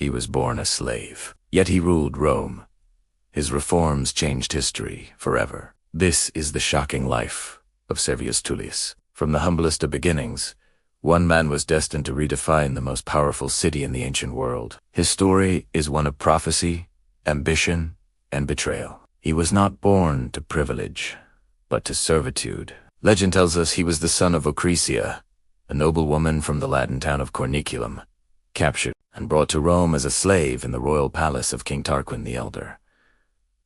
He was born a slave, yet he ruled Rome. His reforms changed history forever. This is the shocking life of Servius Tullius. From the humblest of beginnings, one man was destined to redefine the most powerful city in the ancient world. His story is one of prophecy, ambition, and betrayal. He was not born to privilege, but to servitude. Legend tells us he was the son of Ocresia, a noble woman from the Latin town of Corniculum, captured and brought to Rome as a slave in the royal palace of King Tarquin the Elder.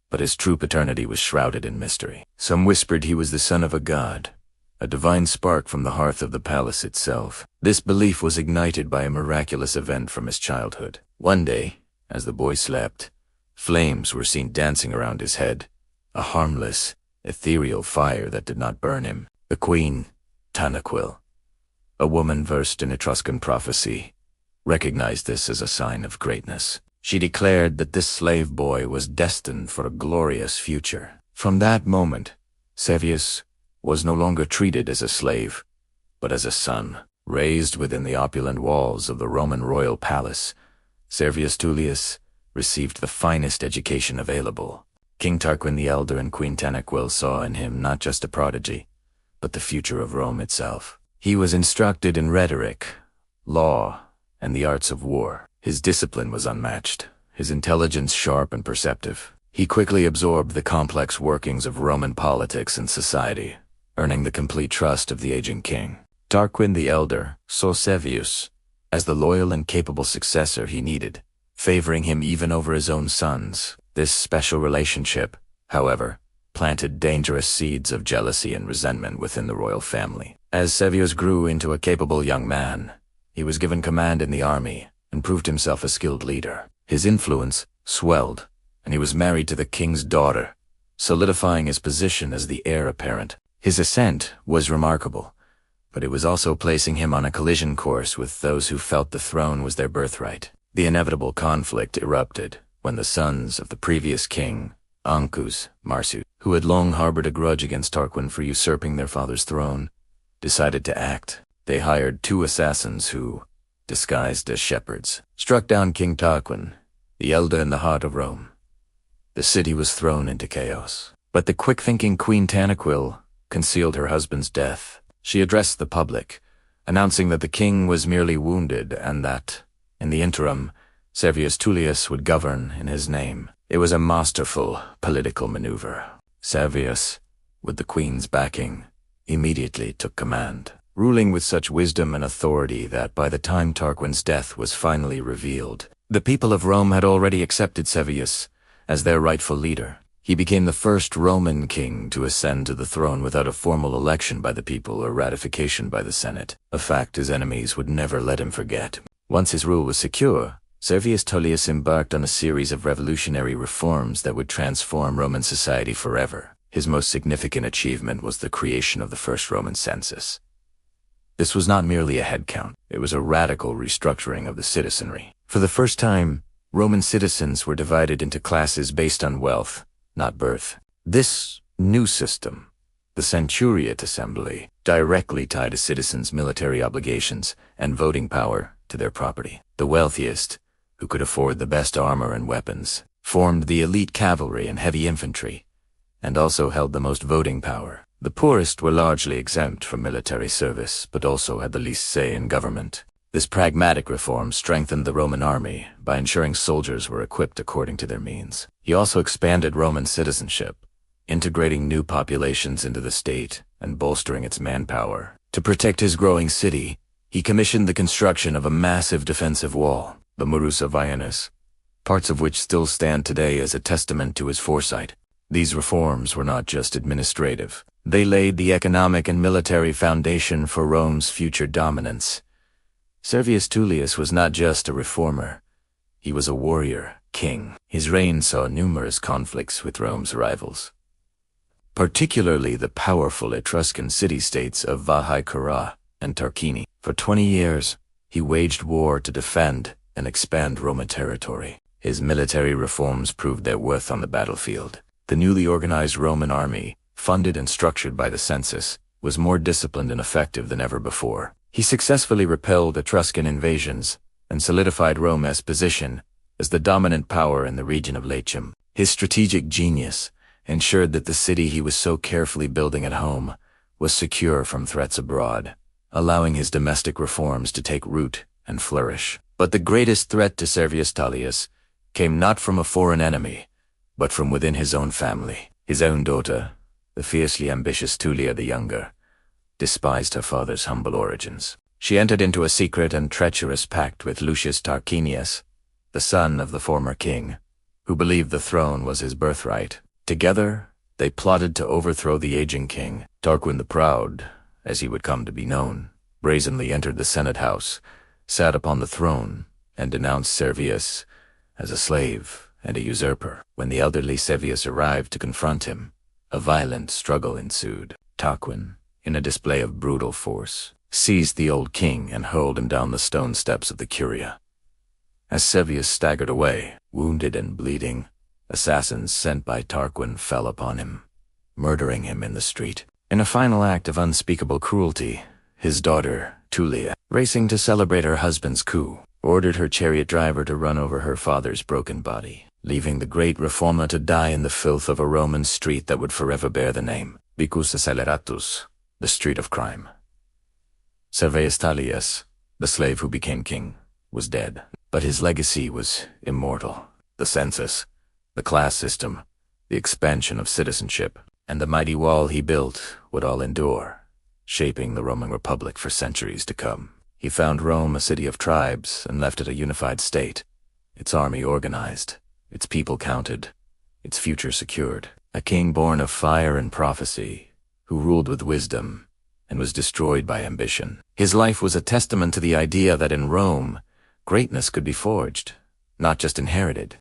But his true paternity was shrouded in mystery. Some whispered he was the son of a god, a divine spark from the hearth of the palace itself. This belief was ignited by a miraculous event from his childhood. One day, as the boy slept, flames were seen dancing around his head, a harmless, ethereal fire that did not burn him. The queen, Tanaquil, a woman versed in Etruscan prophecy, recognized this as a sign of greatness. She declared that this slave boy was destined for a glorious future. From that moment, Servius was no longer treated as a slave, but as a son. Raised within the opulent walls of the Roman royal palace, Servius Tullius received the finest education available. King Tarquin the Elder and Queen Tanaquil saw in him not just a prodigy, but the future of Rome itself. He was instructed in rhetoric, law, and the arts of war. His discipline was unmatched, his intelligence sharp and perceptive. He quickly absorbed the complex workings of Roman politics and society, earning the complete trust of the aging king. Tarquin the Elder saw Servius as the loyal and capable successor he needed, favoring him even over his own sons. This special relationship, however, planted dangerous seeds of jealousy and resentment within the royal family. As Servius grew into a capable young man, he was given command in the army and proved himself a skilled leader. His influence swelled, and he was married to the king's daughter, solidifying his position as the heir apparent. His ascent was remarkable, but it was also placing him on a collision course with those who felt the throne was their birthright. The inevitable conflict erupted when the sons of the previous king, Ancus Marsus, who had long harbored a grudge against Tarquin for usurping their father's throne, decided to act. They hired 2 assassins who, disguised as shepherds, struck down King Tarquin, the Elder, in the heart of Rome. The city was thrown into chaos. But the quick-thinking Queen Tanaquil concealed her husband's death. She addressed the public, announcing that the king was merely wounded and that, in the interim, Servius Tullius would govern in his name. It was a masterful political maneuver. Servius, with the queen's backing, immediately took command, ruling with such wisdom and authority that by the time Tarquin's death was finally revealed, the people of Rome had already accepted Servius as their rightful leader. He became the first Roman king to ascend to the throne without a formal election by the people or ratification by the Senate, a fact his enemies would never let him forget. Once his rule was secure, Servius Tullius embarked on a series of revolutionary reforms that would transform Roman society forever. His most significant achievement was the creation of the first Roman census. This was not merely a head count, it was a radical restructuring of the citizenry. For the first time, Roman citizens were divided into classes based on wealth, not birth. This new system, the centuriate assembly, directly tied a citizen's military obligations and voting power to their property. The wealthiest, who could afford the best armor and weapons, formed the elite cavalry and heavy infantry, and also held the most voting power. The poorest were largely exempt from military service, but also had the least say in government. This pragmatic reform strengthened the Roman army by ensuring soldiers were equipped according to their means. He also expanded Roman citizenship, integrating new populations into the state and bolstering its manpower. To protect his growing city, he commissioned the construction of a massive defensive wall, the Murus Avianus, parts of which still stand today as a testament to his foresight. These reforms were not just administrative. They laid the economic and military foundation for Rome's future dominance. Servius Tullius was not just a reformer. He was a warrior king. His reign saw numerous conflicts with Rome's rivals, particularly the powerful Etruscan city-states of Veii Cura and Tarquini. For 20 years, he waged war to defend and expand Roman territory. His military reforms proved their worth on the battlefield. The newly organized Roman army, funded and structured by the census, was more disciplined and effective than ever before. He successfully repelled Etruscan invasions and solidified Rome's position as the dominant power in the region of Latium. His strategic genius ensured that the city he was so carefully building at home was secure from threats abroad, allowing his domestic reforms to take root and flourish. But the greatest threat to Servius Tullius came not from a foreign enemy, but from within his own family. His own daughter, the fiercely ambitious Tullia the Younger, despised her father's humble origins. She entered into a secret and treacherous pact with Lucius Tarquinius, the son of the former king, who believed the throne was his birthright. Together, they plotted to overthrow the aging king. Tarquin the Proud, as he would come to be known, brazenly entered the Senate house, sat upon the throne, and denounced Servius as a slave and a usurper. When the elderly Servius arrived to confront him, a violent struggle ensued. Tarquin, in a display of brutal force, seized the old king and hurled him down the stone steps of the Curia. As Servius staggered away, wounded and bleeding, assassins sent by Tarquin fell upon him, murdering him in the street. In a final act of unspeakable cruelty, his daughter, Tullia, racing to celebrate her husband's coup, ordered her chariot driver to run over her father's broken body, leaving the great reformer to die in the filth of a Roman street that would forever bear the name Vicus Acceleratus, the street of crime. Servius Tullius, the slave who became king, was dead, but his legacy was immortal. The census, the class system, the expansion of citizenship, and the mighty wall he built would all endure, shaping the Roman Republic for centuries to come. He found Rome a city of tribes and left it a unified state, its army organized, its people counted, its future secured. A king born of fire and prophecy, who ruled with wisdom and was destroyed by ambition. His life was a testament to the idea that in Rome, greatness could be forged, not just inherited.